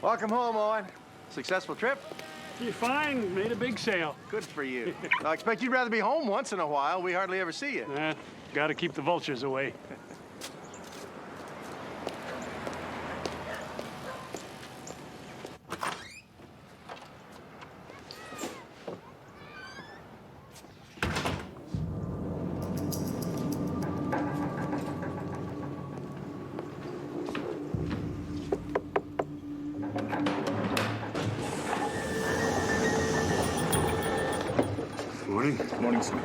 Welcome home, Owen. Successful trip? You're fine. Made a big sale. Good for you. I expect you'd rather be home once in a while. We hardly ever see you. Gotta keep the vultures away. Morning. Morning, sir.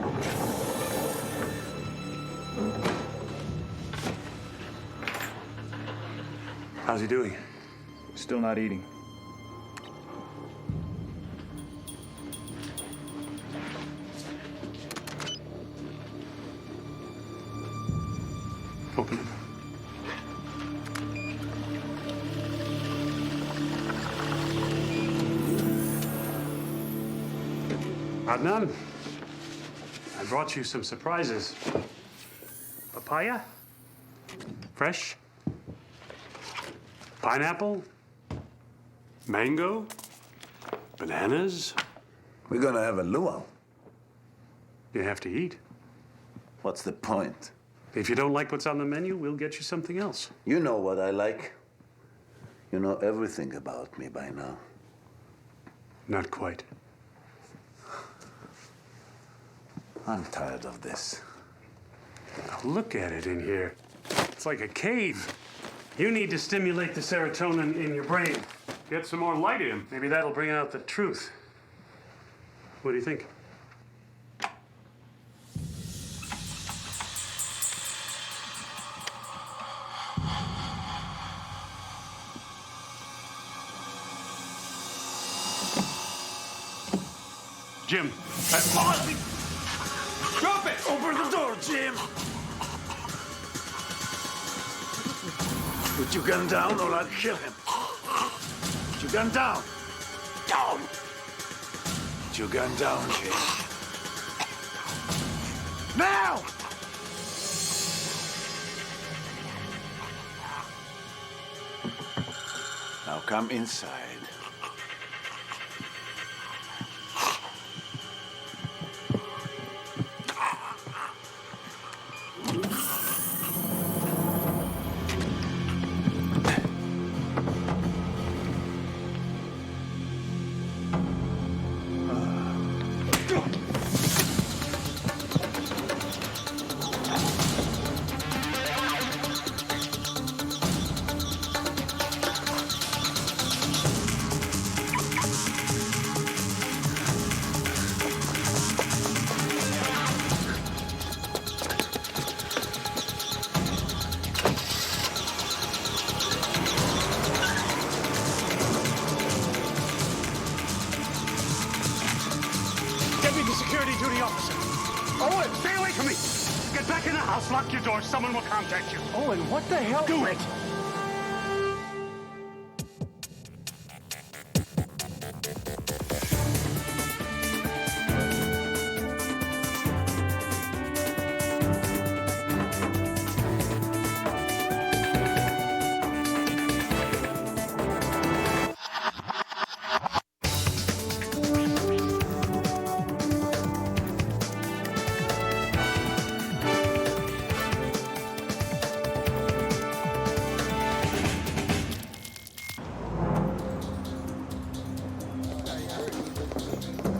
How's he doing? Still not eating. Open it. Adnan, I brought you some surprises. Papaya? Fresh? Pineapple? Mango? Bananas? We're gonna have a luau. You have to eat. What's the point? If you don't like what's on the menu, we'll get you something else. You know what I like. You know everything about me by now. Not quite. I'm tired of this. Now look at it in here. It's like a cave. You need to stimulate the serotonin in your brain. Get some more light in. Maybe that'll bring out the truth. What do you think? Jim. Drop it! Open the door, Jim! Put your gun down or I'll kill him. Put your gun down. Down! Put your gun down, Jim. Now! Now come inside. Deputy security duty officer. Owen, stay away from me. Get back in the house, lock your door. Someone will contact you. Owen, what the hell? Do it.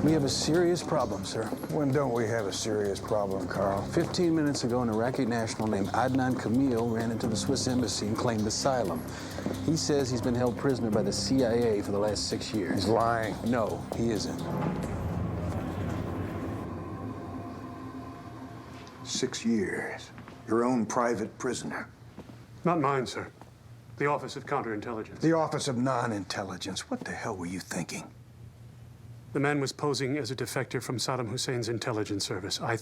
We have a serious problem, sir. When don't we have a serious problem, Carl? 15 minutes ago, an Iraqi national named Adnan Kamil ran into the Swiss embassy and claimed asylum. He says he's been held prisoner by the CIA for the last 6 years. He's lying. No, he isn't. 6 years. Your own private prisoner. Not mine, sir. The Office of Counterintelligence. The Office of Non-Intelligence. What the hell were you thinking? The man was posing as a defector from Saddam Hussein's intelligence service. I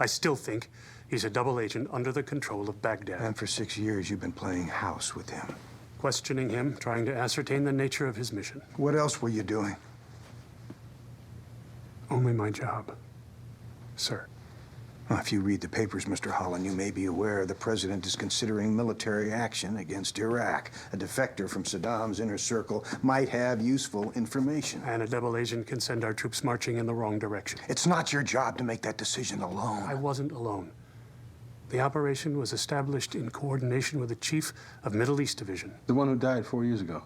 still think, he's a double agent under the control of Baghdad. And for 6 years, you've been playing house with him. Questioning him, trying to ascertain the nature of his mission. What else were you doing? Only my job, sir. Well, if you read the papers, Mr. Holland, you may be aware the president is considering military action against Iraq. A defector from Saddam's inner circle might have useful information. And a double agent can send our troops marching in the wrong direction. It's not your job to make that decision alone. I wasn't alone. The operation was established in coordination with the chief of Middle East Division. The one who died 4 years ago.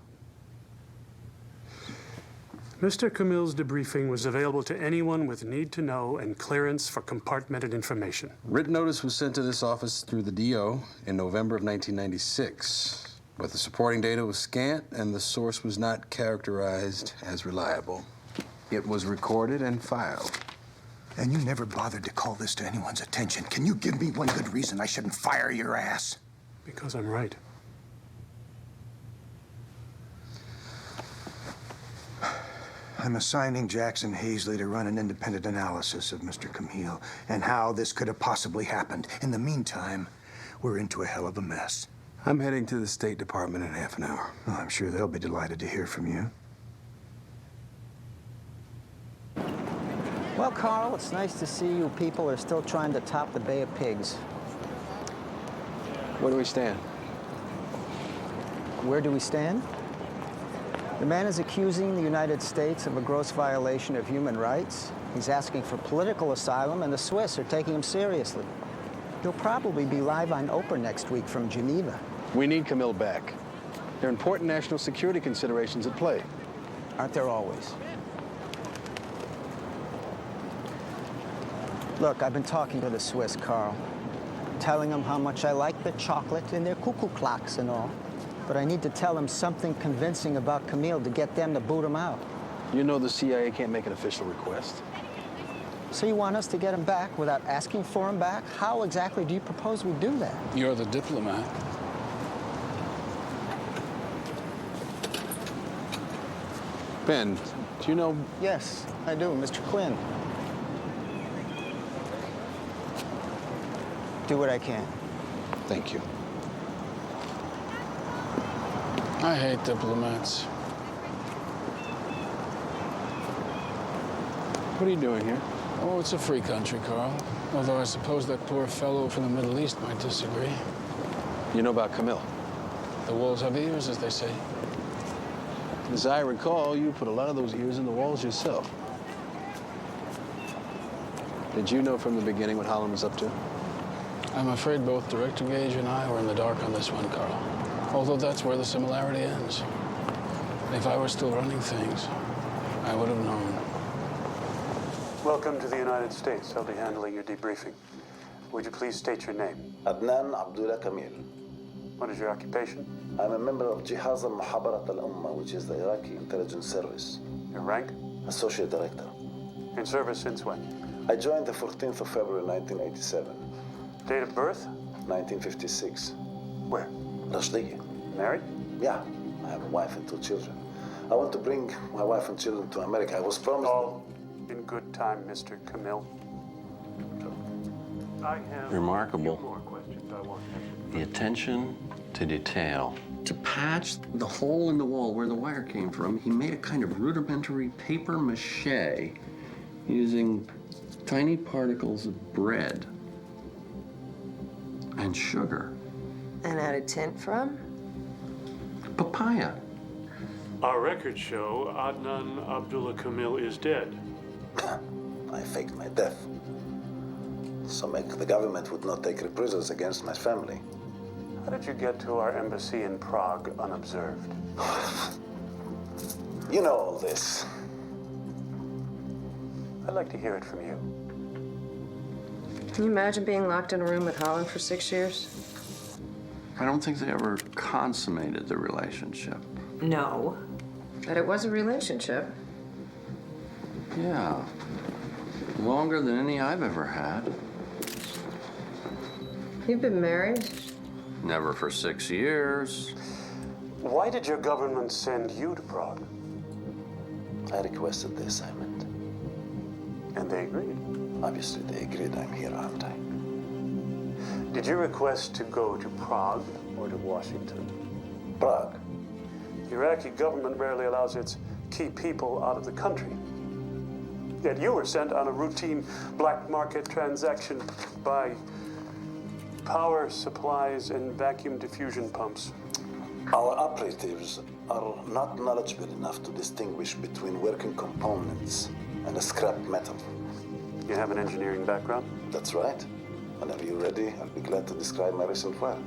Mr. Camille's debriefing was available to anyone with need to know and clearance for compartmented information. Written notice was sent to this office through the DO in November of 1996. But the supporting data was scant and the source was not characterized as reliable. It was recorded and filed. And you never bothered to call this to anyone's attention. Can you give me one good reason I shouldn't fire your ass? Because I'm right. I'm assigning Jackson Hazley to run an independent analysis of Mr. Camille and how this could have possibly happened. In the meantime, we're into a hell of a mess. I'm heading to the State Department in half an hour. Well, I'm sure they'll be delighted to hear from you. Well, Carl, it's nice to see you people are still trying to top the Bay of Pigs. Where do we stand? Where do we stand? The man is accusing the United States of a gross violation of human rights. He's asking for political asylum, and the Swiss are taking him seriously. He'll probably be live on Oprah next week from Geneva. We need Camille back. There are important national security considerations at play. Aren't there always? Look, I've been talking to the Swiss, Carl, telling them how much I like the chocolate and their cuckoo clocks and all. But I need to tell them something convincing about Camille to get them to boot him out. You know the CIA can't make an official request. So you want us to get him back without asking for him back? How exactly do you propose we do that? You're the diplomat. Ben, do you know... Yes, I do, Mr. Quinn. Do what I can. Thank you. I hate diplomats. What are you doing here? Oh, it's a free country, Carl. Although I suppose that poor fellow from the Middle East might disagree. You know about Camille? The walls have ears, as they say. As I recall, you put a lot of those ears in the walls yourself. Did you know from the beginning what Holland was up to? I'm afraid both Director Gage and I were in the dark on this one, Carl. Although that's where the similarity ends. If I were still running things, I would have known. Welcome to the United States. I'll be handling your debriefing. Would you please state your name? Adnan Abdullah Kamil. What is your occupation? I'm a member of Jihaz al-Muhabarat al-Ummah, which is the Iraqi intelligence service. Your rank? Associate Director. In service since when? I joined the 14th of February 1987. Date of birth? 1956. Where? Rashdiya. Married? Yeah, I have a wife and 2 children. I want to bring my wife and children to America. I was promised... All in good time, Mr. Camille. I have Remarkable. a few more questions I want to ask. The attention to detail. To patch the hole in the wall where the wire came from, he made a kind of rudimentary paper mache using tiny particles of bread and sugar. And added tint from? Papaya. Our records show Adnan Abdullah Camille is dead. I faked my death. So the government would not take reprisals against my family. How did you get to our embassy in Prague unobserved? You know all this. I'd like to hear it from you. Can you imagine being locked in a room with Holland for 6 years? I don't think they ever consummated the relationship. No. But it was a relationship. Yeah. Longer than any I've ever had. You've been married? Never for 6 years. Why did your government send you to Prague? I requested the assignment. And they agreed. Obviously, they agreed I'm here, aren't I? Did you request to go to Prague or to Washington? Prague. The Iraqi government rarely allows its key people out of the country. Yet you were sent on a routine black market transaction by power supplies and vacuum diffusion pumps. Our operatives are not knowledgeable enough to distinguish between working components and a scrap metal. You have an engineering background? That's right. Whenever you're ready, I'll be glad to describe my recent work.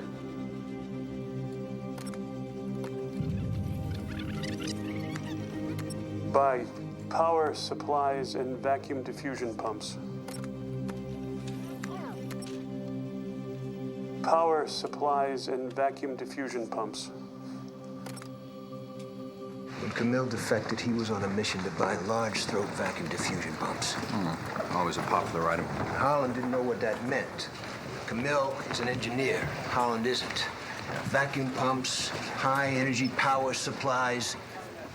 By power supplies and vacuum diffusion pumps. Power supplies and vacuum diffusion pumps. When Camille defected, he was on a mission to buy large throat vacuum diffusion pumps. Always a popular item. Holland didn't know what that meant. Camille is an engineer. Holland isn't. Vacuum pumps, high-energy power supplies,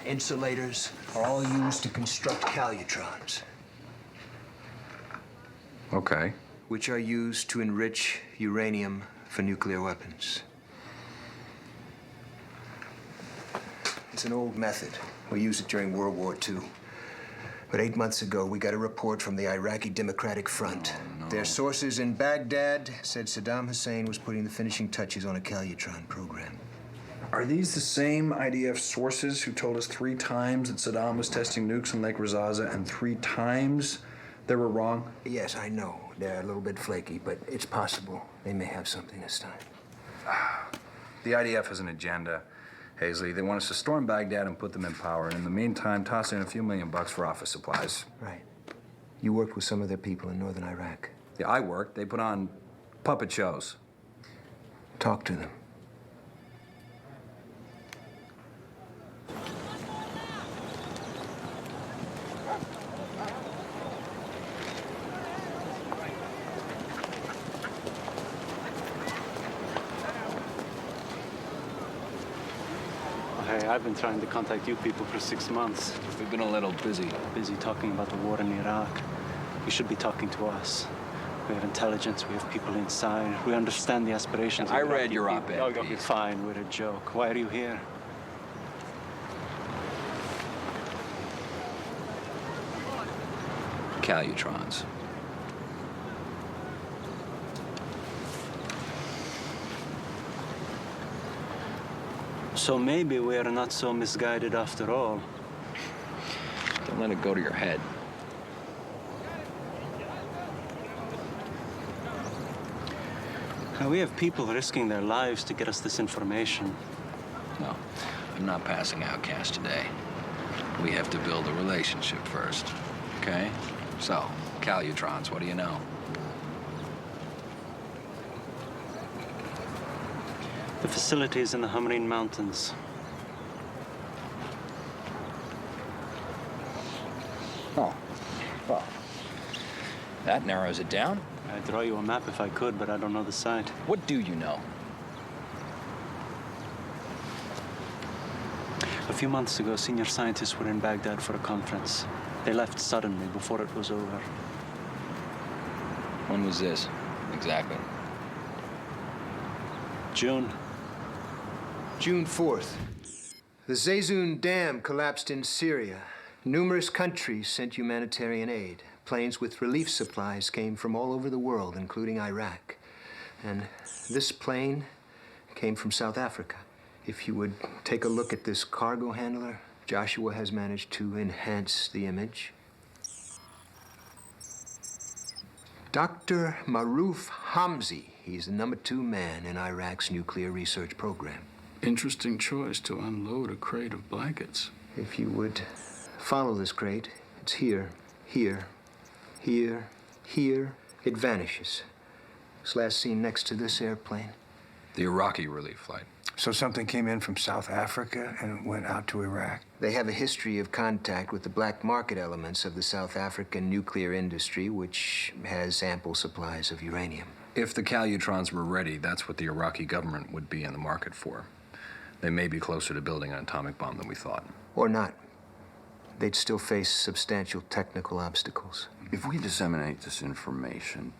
insulators are all used to construct calutrons. Okay. Which are used to enrich uranium for nuclear weapons. It's an old method. We used it during World War II. But 8 months ago, we got a report from the Iraqi Democratic Front. Oh, no. Their sources in Baghdad said Saddam Hussein was putting the finishing touches on a calutron program. Are these the same IDF sources who told us 3 times that Saddam was testing nukes in Lake Razaza and 3 times they were wrong? Yes, I know. They're a little bit flaky, but it's possible they may have something this time. The IDF has an agenda, Hazley. They want us to storm Baghdad and put them in power, and in the meantime, toss in a few $1,000,000 for office supplies. Right. You worked with some of their people in northern Iraq. Yeah, I worked. They put on puppet shows. Talk to them. Hey, I've been trying to contact you people for 6 months. We've been a little busy. Busy talking about the war in Iraq. You should be talking to us. We have intelligence, we have people inside. We understand the aspirations. I of read your people. op-ed Oh, piece. fine, we're a joke. Why are you here? Calutrons. So maybe we are not so misguided after all. Don't let it go to your head. Now, we have people risking their lives to get us this information. No, I'm not passing out cash today. We have to build a relationship first, okay? So, Calutrons, what do you know? The facility is in the Hamrin Mountains. Oh, well, that narrows it down. I'd draw you a map if I could, but I don't know the site. What do you know? A few months ago, senior scientists were in Baghdad for a conference. They left suddenly before it was over. When was this, exactly? June. June 4th. The Zayzun Dam collapsed in Syria. Numerous countries sent humanitarian aid. Planes with relief supplies came from all over the world, including Iraq. And this plane came from South Africa. If you would take a look at this cargo handler, Joshua has managed to enhance the image. Dr. Maruf Hamzi. He's the #2 man in Iraq's nuclear research program. Interesting choice to unload a crate of blankets. If you would follow this crate, it's here, here, here, here. It vanishes. It's last seen next to this airplane. The Iraqi relief flight. So something came in from South Africa and went out to Iraq? They have a history of contact with the black market elements of the South African nuclear industry, which has ample supplies of uranium. If the Calutrons were ready, that's what the Iraqi government would be in the market for. They may be closer to building an atomic bomb than we thought. Or not. They'd still face substantial technical obstacles. If we disseminate this information,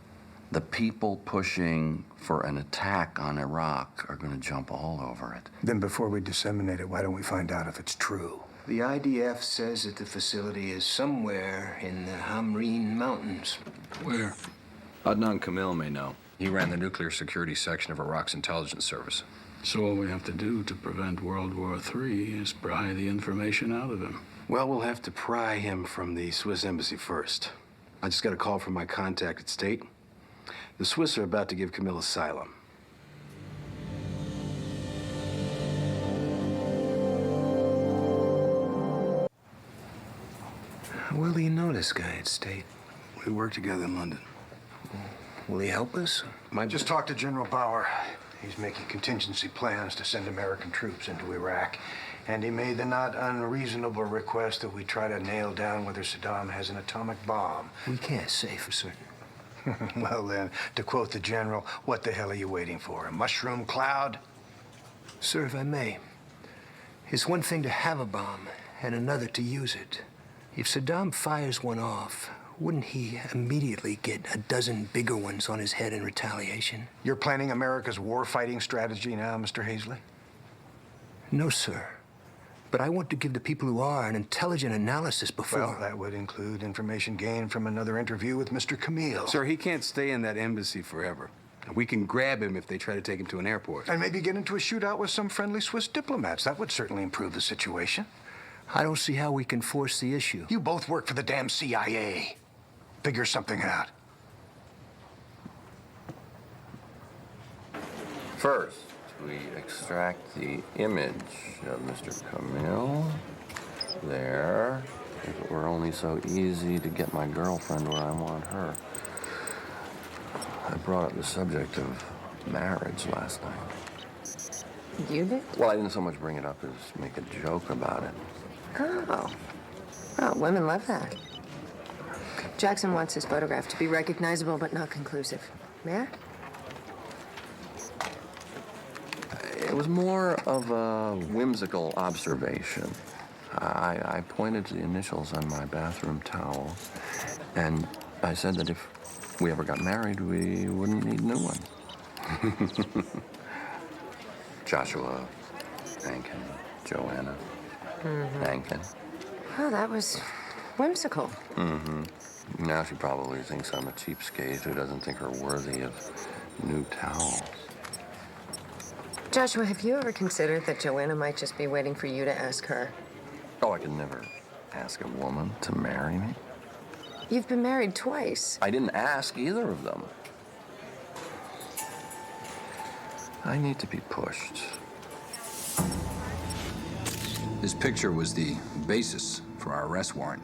the people pushing for an attack on Iraq are going to jump all over it. Then before we disseminate it, why don't we find out if it's true? The IDF says that the facility is somewhere in the Hamreen Mountains. Where? Adnan Kamil may know. He ran the nuclear security section of Iraq's intelligence service. So all we have to do to prevent World War III is pry the information out of him. Well, we'll have to pry him from the Swiss embassy first. I just got a call from my contact at State. The Swiss are about to give Camille asylum. How well do you know this guy at State? We work together in London. Will he help us? Just talked to General Bauer. He's making contingency plans to send American troops into Iraq. And he made the not unreasonable request that we try to nail down whether Saddam has an atomic bomb. We can't say for certain. Well then, to quote the general, what the hell are you waiting for? A mushroom cloud? Sir, if I may, it's one thing to have a bomb and another to use it. If Saddam fires one off, wouldn't he immediately get a dozen bigger ones on his head in retaliation? You're planning America's war-fighting strategy now, Mr. Hazley? No, sir. But I want to give the people who are an intelligent analysis before... Well, that would include information gained from another interview with Mr. Camille. Sir, he can't stay in that embassy forever. We can grab him if they try to take him to an airport. And maybe get into a shootout with some friendly Swiss diplomats. That would certainly improve the situation. I don't see how we can force the issue. You both work for the damn CIA. Figure something out. First, we extract the image of Mr. Camille. There. If it were only so easy to get my girlfriend where I want her. I brought up the subject of marriage last night. You did? Well, I didn't so much bring it up as make a joke about it. Oh. Well, women love that. Jackson wants his photograph to be recognizable but not conclusive. May I? It was more of a whimsical observation. I pointed to the initials on my bathroom towel, and I said that if we ever got married, we wouldn't need new ones. Joshua, Ankin, Joanna, Ankin. Oh, that was whimsical. Mm-hmm. Now she probably thinks I'm a cheapskate who doesn't think her worthy of new towels. Joshua, have you ever considered that Joanna might just be waiting for you to ask her? Oh, I could never ask a woman to marry me. You've been married twice. I didn't ask either of them. I need to be pushed. His picture was the basis for our arrest warrant.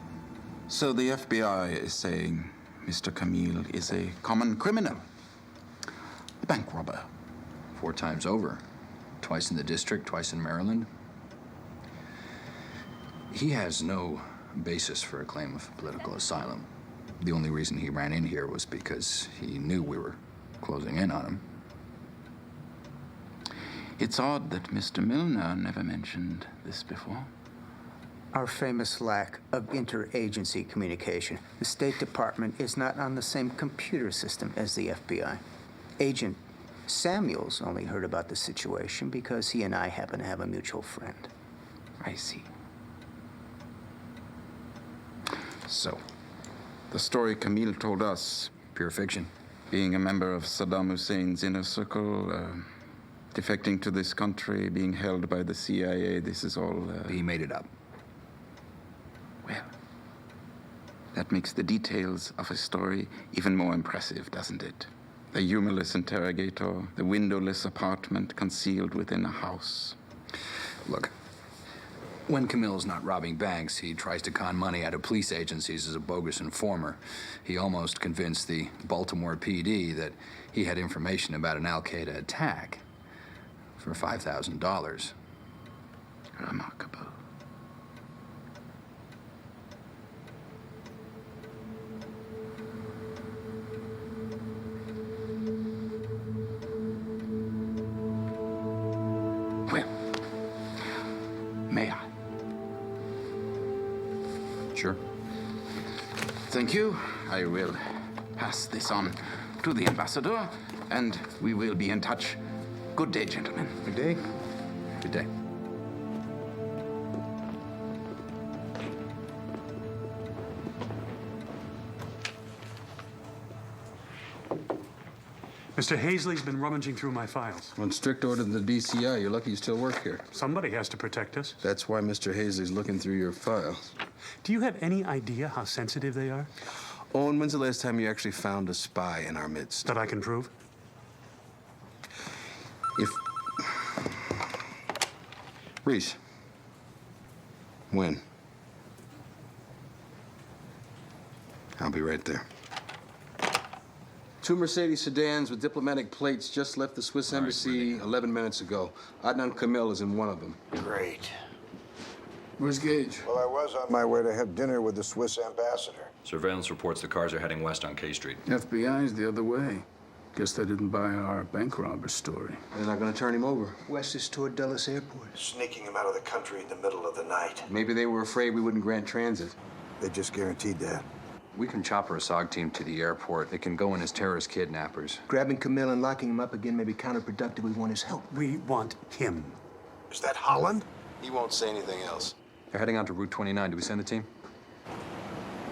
So the FBI is saying Mr. Camille is a common criminal, a bank robber. 4 times over. Twice in the district, twice in Maryland. He has no basis for a claim of political asylum. The only reason he ran in here was because he knew we were closing in on him. It's odd that Mr. Milner never mentioned this before. Our famous lack of interagency communication. The State Department is not on the same computer system as the FBI. Agent Samuels only heard about the situation because he and I happen to have a mutual friend. I see. So, the story Camille told us, pure fiction. Being a member of Saddam Hussein's inner circle, defecting to this country, being held by the CIA, this is all... He made it up. Well, that makes the details of his story even more impressive, doesn't it? The humorless interrogator, the windowless apartment concealed within a house. Look, when Camille's not robbing banks, he tries to con money out of police agencies as a bogus informer. He almost convinced the Baltimore PD that he had information about an Al-Qaeda attack for $5,000. Remarkable. May I? Sure. Thank you. I will pass this on to the ambassador, and we will be in touch. Good day, gentlemen. Good day. Good day. Mr. Hazley's been rummaging through my files. On strict order of the DCI, you're lucky you still work here. Somebody has to protect us. That's why Mr. Hazley's looking through your files. Do you have any idea how sensitive they are? Owen, when's the last time you actually found a spy in our midst? That I can prove? If... Reese. When? I'll be right there. 2 Mercedes sedans with diplomatic plates just left the Swiss embassy 11 minutes ago. Adnan Kamil is in one of them. Great. Where's Gage? Well, I was on my way to have dinner with the Swiss ambassador. Surveillance reports the cars are heading west on K Street. FBI's the other way. Guess they didn't buy our bank robber story. They're not gonna turn him over. West is toward Dulles Airport. Sneaking him out of the country in the middle of the night. Maybe they were afraid we wouldn't grant transit. They just guaranteed that. We can chopper a SOG team to the airport. They can go in as terrorist kidnappers. Grabbing Camille and locking him up again may be counterproductive. We want his help. We want him. Is that Holland? He won't say anything else. They're heading on to Route 29. Do we send the team?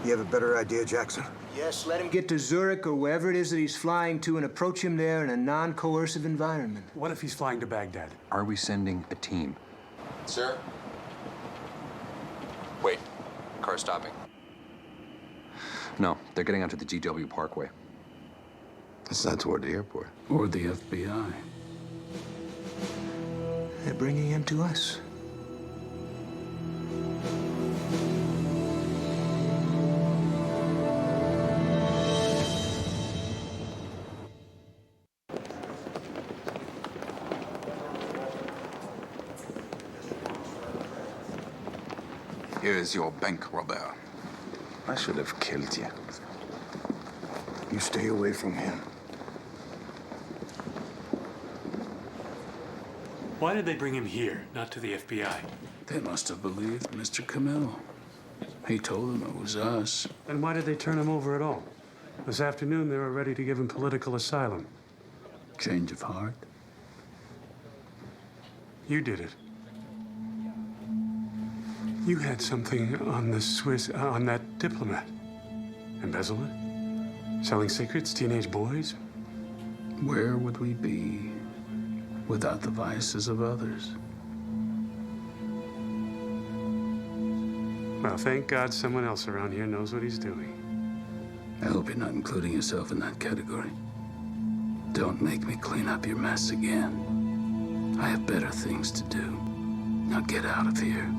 You have a better idea, Jackson? Yes, let him get to Zurich or wherever it is that he's flying to and approach him there in a non-coercive environment. What if he's flying to Baghdad? Are we sending a team? Sir? Wait. Car stopping. No, they're getting onto the GW Parkway. That's not toward the airport. Or the FBI. They're bringing him to us. Here is your bank robber. I should have killed you. You stay away from him. Why did they bring him here, not to the FBI? They must have believed Mr. Camille. He told them it was us. Then why did they turn him over at all? This afternoon, they were ready to give him political asylum. Change of heart. You did it. You had something on the Swiss, on that diplomat. Embezzlement? Selling secrets, teenage boys? Where would we be without the vices of others? Well, thank God someone else around here knows what he's doing. I hope you're not including yourself in that category. Don't make me clean up your mess again. I have better things to do. Now get out of here.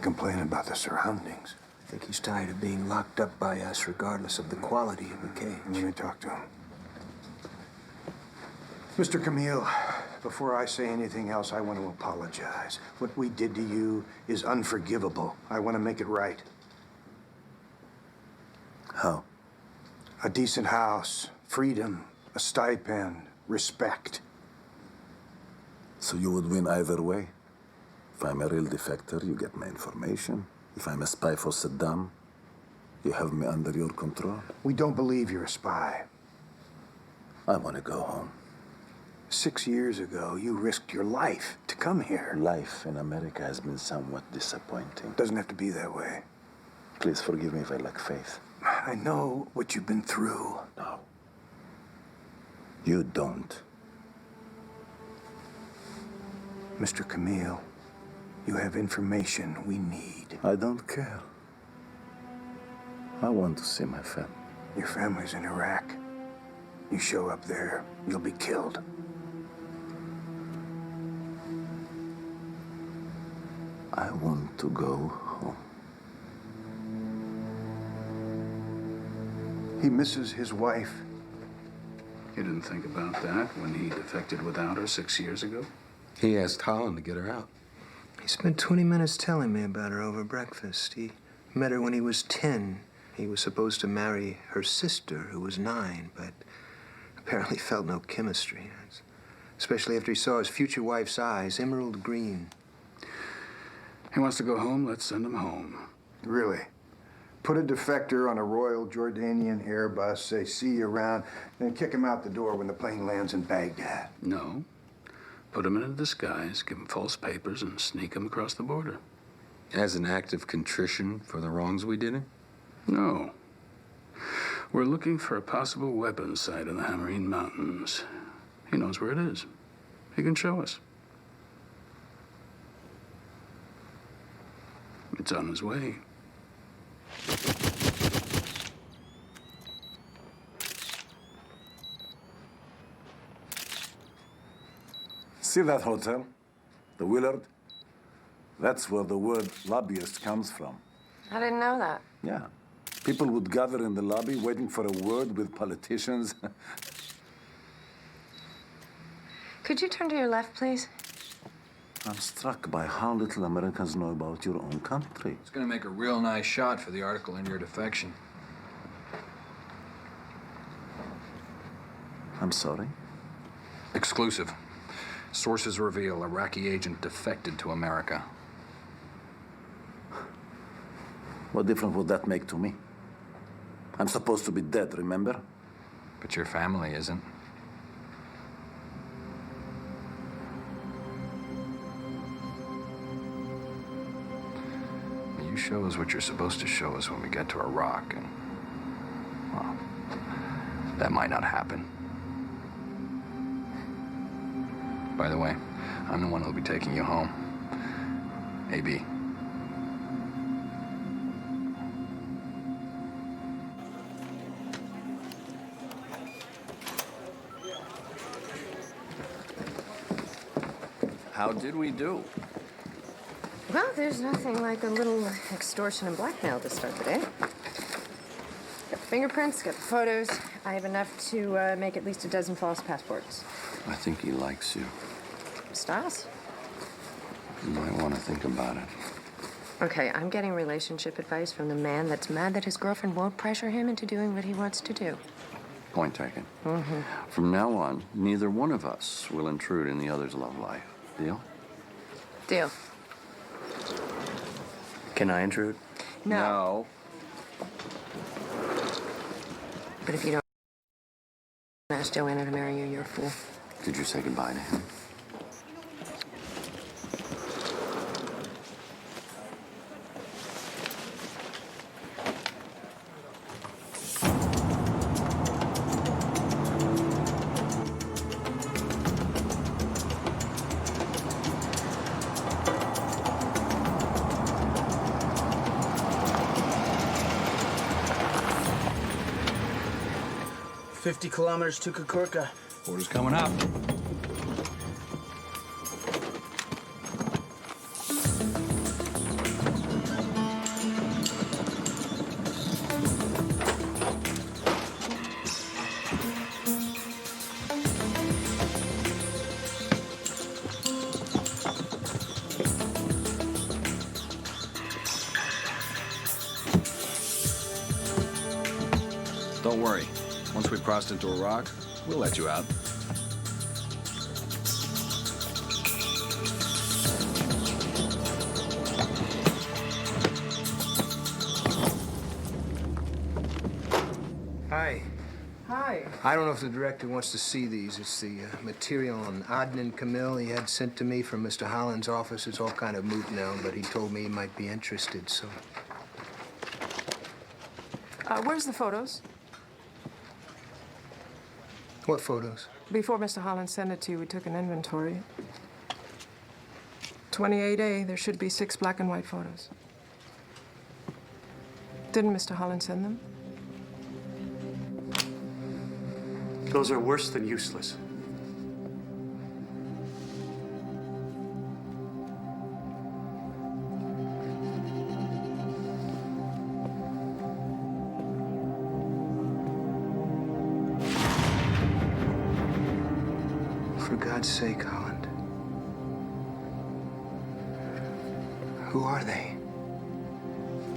Complain about the surroundings. I think he's tired of being locked up by us, regardless of the quality of the cage. Let me talk to him. Mr. Camille, before I say anything else, I want to apologize. What we did to you is unforgivable. I want to make it right. How? A decent house, freedom, a stipend, respect. So you would win either way? If I'm a real defector, you get my information. If I'm a spy for Saddam, you have me under your control. We don't believe you're a spy. I want to go home. 6 years ago, you risked your life to come here. Life in America has been somewhat disappointing. Doesn't have to be that way. Please forgive me if I lack faith. I know what you've been through. No. You don't. Mr. Camille, you have information we need. I don't care. I want to see my family. Your family's in Iraq. You show up there, you'll be killed. I want to go home. He misses his wife. You didn't think about that when he defected without her 6 years ago? He asked Holland to get her out. He spent 20 minutes telling me about her over breakfast. He met her when he was 10. He was supposed to marry her sister, who was 9, but apparently felt no chemistry. Especially after he saw his future wife's eyes, emerald green. He wants to go home, let's send him home. Really? Put a defector on a Royal Jordanian Airbus, say, see you around, then kick him out the door when the plane lands in Baghdad. No. Put him in a disguise, give him false papers, and sneak him across the border. As an act of contrition for the wrongs we did him? No. We're looking for a possible weapons site in the Hammerine Mountains. He knows where it is. He can show us. It's on his way. See that hotel? The Willard? That's where the word lobbyist comes from. I didn't know that. Yeah. People would gather in the lobby waiting for a word with politicians. Could you turn to your left, please? I'm struck by how little Americans know about your own country. It's going to make a real nice shot for the article in your defection. I'm sorry? Exclusive. Sources reveal Iraqi agent defected to America. What difference would that make to me? I'm supposed to be dead, remember? But your family isn't. You show us what you're supposed to show us when we get to Iraq, and, well, that might not happen. By the way, I'm the one who'll be taking you home. AB. How did we do? Well, there's nothing like a little extortion and blackmail to start the day. Got the fingerprints, got the photos. I have enough to make at least a dozen false passports. I think he likes you. Stas? You might want to think about it. Okay, I'm getting relationship advice from the man that's mad that his girlfriend won't pressure him into doing what he wants to do. Point taken. Mm-hmm. From now on, neither one of us will intrude in the other's love life. Deal? Deal. Can I intrude? No. But if you don't ask Joanna to marry you, you're a fool. Did you say goodbye to him? $50 kilometers to Kukurka. Order's coming up. Don't worry. Once we've crossed into Iraq, we'll let you out. Hi. Hi. I don't know if the director wants to see these. It's the material on Adnan Kamil he had sent to me from Mr. Holland's office. It's all kind of moot now, but he told me he might be interested, so... Where's the photos? What photos? Before Mr. Holland sent it to you, we took an inventory. 28A, there should be 6 black and white photos. Didn't Mr. Holland send them? Those are worse than useless. For God's sake, Holland. Who are they?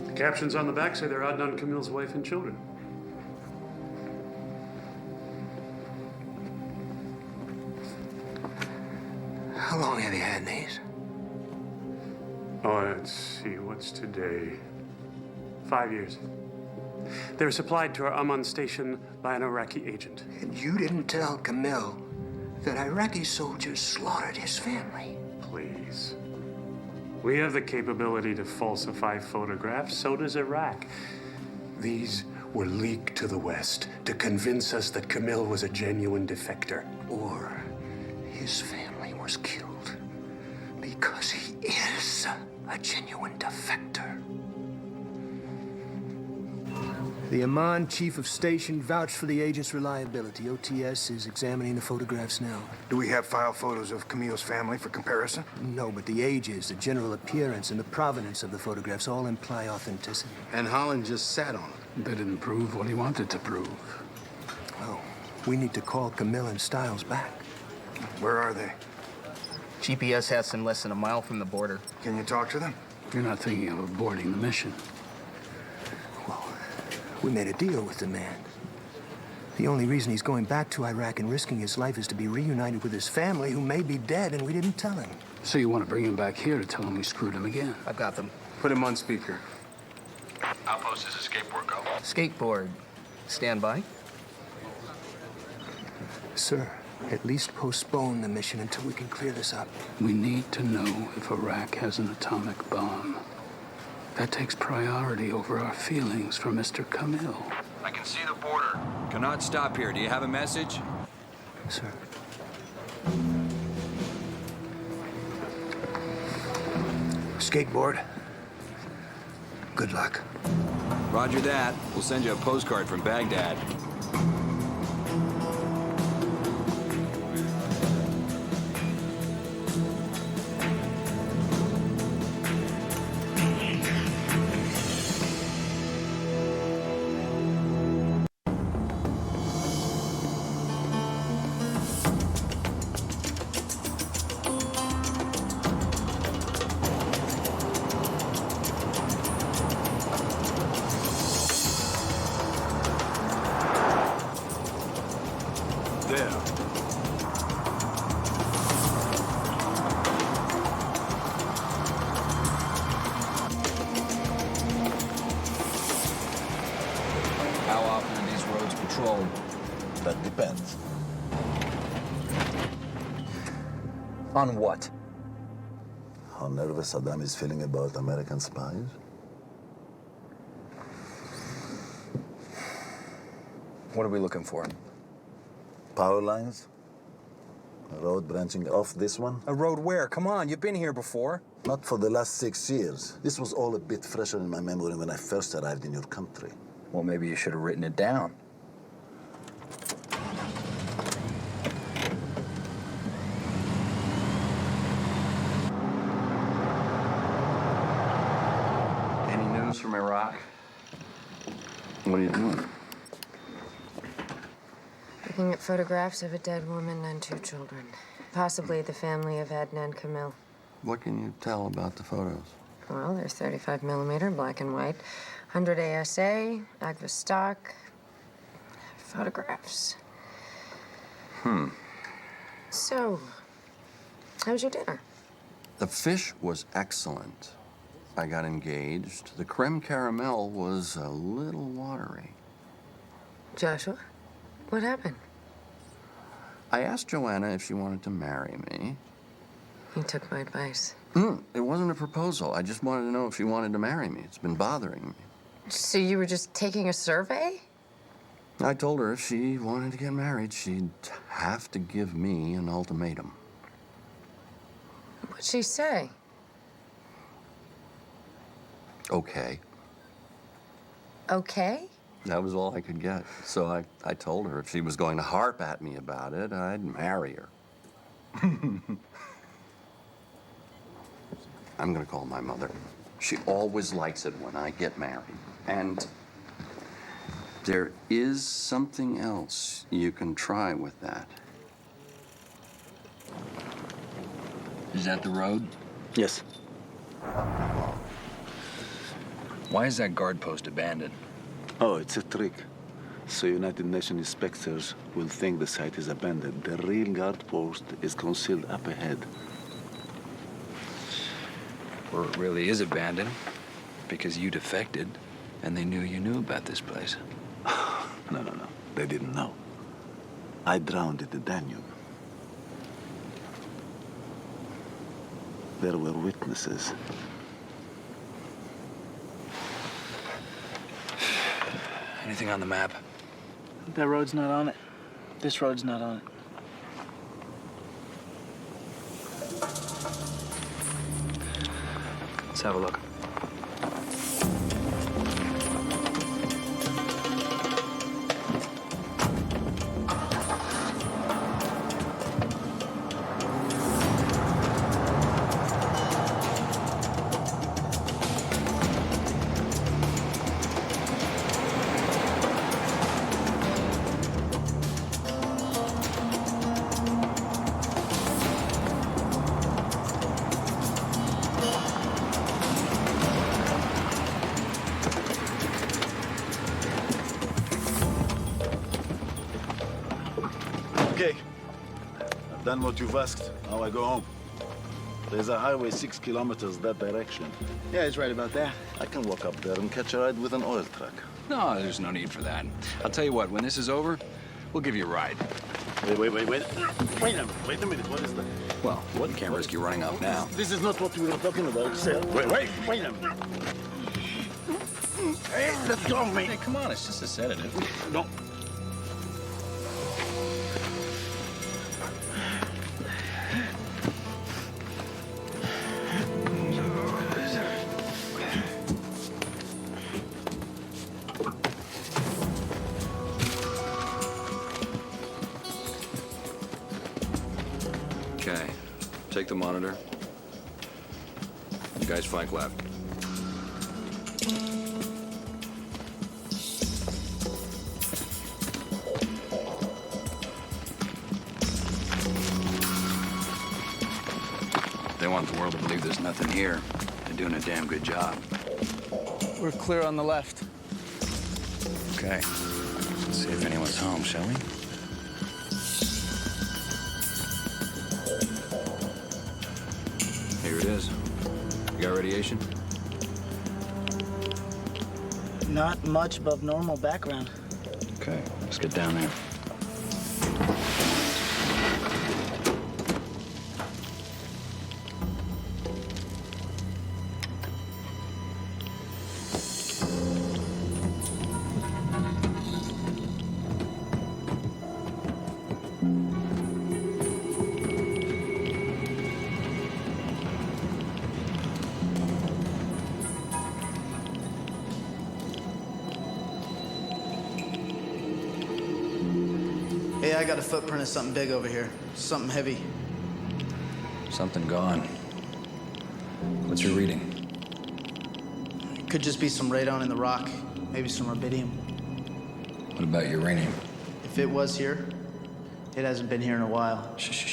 The captions on the back say they're Adnan Kamil's wife and children. How long have you had these? Oh, let's see, what's today? 5 years. They were supplied to our Amman station by an Iraqi agent. And you didn't tell Camille that Iraqi soldiers slaughtered his family. Please. We have the capability to falsify photographs, so does Iraq. These were leaked to the West to convince us that Camille was a genuine defector. Or his family was killed because he is a genuine defector. The Amman chief of station vouched for the agent's reliability. OTS is examining the photographs now. Do we have file photos of Camille's family for comparison? No, but the ages, the general appearance, and the provenance of the photographs all imply authenticity. And Holland just sat on it. They didn't prove what he wanted to prove. Oh, we need to call Camille and Stiles back. Where are they? GPS has them less than a mile from the border. Can you talk to them? You're not thinking of aborting the mission. We made a deal with the man. The only reason he's going back to Iraq and risking his life is to be reunited with his family, who may be dead, and we didn't tell him. So you want to bring him back here to tell him we screwed him again? I've got them. Put him on speaker. Outpost, is a skateboard go? Skateboard. Stand by. Sir, at least postpone the mission until we can clear this up. We need to know if Iraq has an atomic bomb. That takes priority over our feelings for Mr. Camille. I can see the border. Cannot stop here. Do you have a message? Sir. Skateboard. Good luck. Roger that. We'll send you a postcard from Baghdad. How often are these roads patrolled? That depends. On what? How nervous Saddam is feeling about American spies? What are we looking for? Power lines? A road branching off this one? A road where? Come on, you've been here before. Not for the last 6 years. This was all a bit fresher in my memory when I first arrived in your country. Well, maybe you should have written it down. Any news from Iraq? What are you doing? Looking at photographs of a dead woman and 2 children. Possibly the family of Adnan and Camille. What can you tell about the photos? Well, they're 35mm, black and white. 100 ASA, Agva stock. Photographs. So, how was your dinner? The fish was excellent. I got engaged. The creme caramel was a little watery. Joshua, what happened? I asked Joanna if she wanted to marry me. You took my advice. It wasn't a proposal. I just wanted to know if she wanted to marry me. It's been bothering me. So you were just taking a survey? I told her if she wanted to get married, she'd have to give me an ultimatum. What'd she say? Okay. Okay? That was all I could get. So I told her if she was going to harp at me about it, I'd marry her. I'm gonna call my mother. She always likes it when I get married. And there is something else you can try with that. Is that the road? Yes. Why is that guard post abandoned? Oh, it's a trick. So United Nations inspectors will think the site is abandoned. The real guard post is concealed up ahead. Or it really is abandoned because you defected. And they knew you knew about this place. No. They didn't know. I drowned in the Danube. There were witnesses. Anything on the map? That road's not on it. This road's not on it. Let's have a look. Okay. I've done what you've asked. Now I go home. There's a highway 6 kilometers that direction. Yeah, he's right about that. I can walk up there and catch a ride with an oil truck. No, there's no need for that. I'll tell you what, when this is over, we'll give you a ride. Wait. Wait a minute. What is that? Well, you can't risk you running off now. This is not what we were talking about, sir. Wait a minute. Hey, let go of me. Hey, come on, it's just a sedative. No. Okay, take the monitor. You guys flank left. They want the world to believe there's nothing here. They're doing a damn good job. We're clear on the left. Okay, let's see if anyone's home, shall we? Here it is. You got radiation? Not much above normal background. Okay, let's get down there. Hey, I got a footprint of something big over here. Something heavy. Something gone. What's your reading? Could just be some radon in the rock. Maybe some rubidium. What about uranium? If it was here, it hasn't been here in a while. Shh.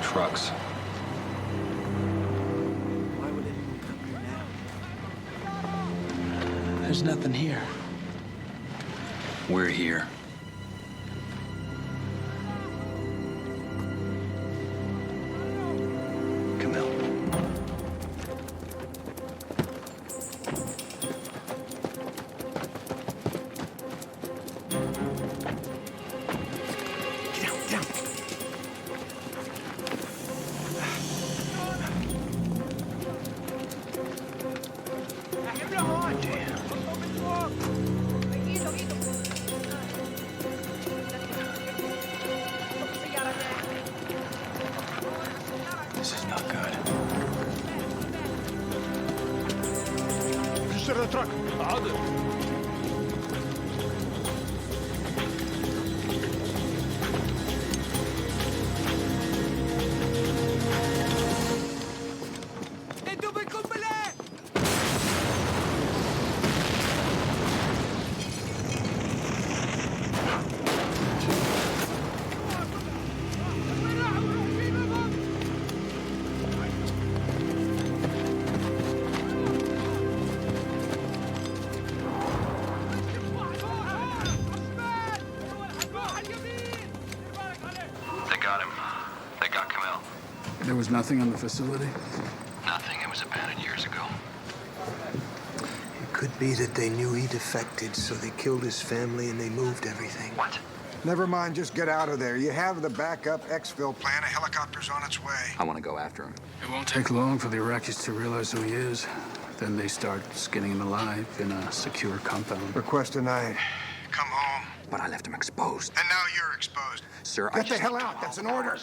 Trucks. Why would anyone come here now? There's nothing here. We're here. Camille. Get down. This is not good. Register the truck. got him. They got Camille. There was nothing on the facility? Nothing. It was abandoned years ago. It could be that they knew he defected, so they killed his family and they moved everything. What? Never mind, just get out of there. You have the backup exfil plan. A helicopter's on its way. I want to go after him. It won't take long for the Iraqis to realize who he is. Then they start skinning him alive in a secure compound. Request denied. Come home. But I left him exposed. And now you're exposed. Sir, Get the hell out. That's an order.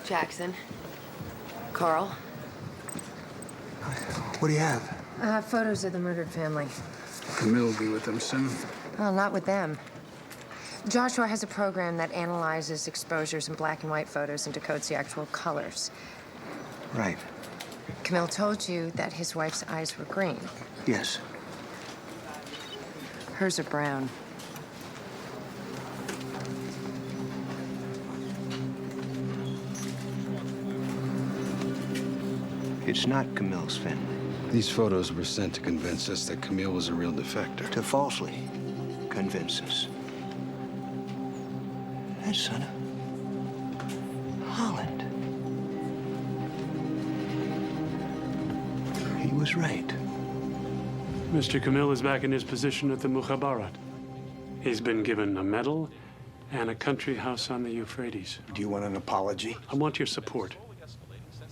Jackson. Carl. What do you have? Photos of the murdered family. Camille will be with them soon. Well, not with them. Joshua has a program that analyzes exposures in black and white photos and decodes the actual colors. Right. Camille told you that his wife's eyes were green. Yes. Hers are brown. It's not Camille's family. These photos were sent to convince us that Camille was a real defector. To falsely convince us. That son of Holland. He was right. Mr. Camille is back in his position at the Mukhabarat. He's been given a medal and a country house on the Euphrates. Do you want an apology? I want your support.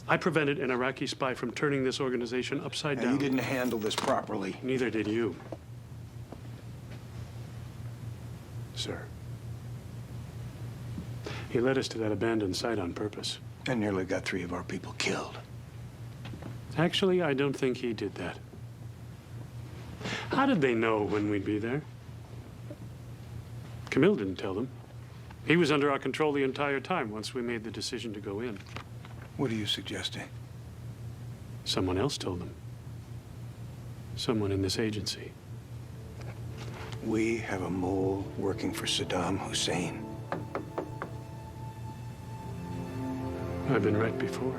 I prevented an Iraqi spy from turning this organization upside down. You didn't handle this properly. Neither did you. Sir. He led us to that abandoned site on purpose. And nearly got 3 of our people killed. Actually, I don't think he did that. How did they know when we'd be there? Camille didn't tell them. He was under our control the entire time once we made the decision to go in. What are you suggesting? Someone else told them. Someone in this agency. We have a mole working for Saddam Hussein. I've been right before.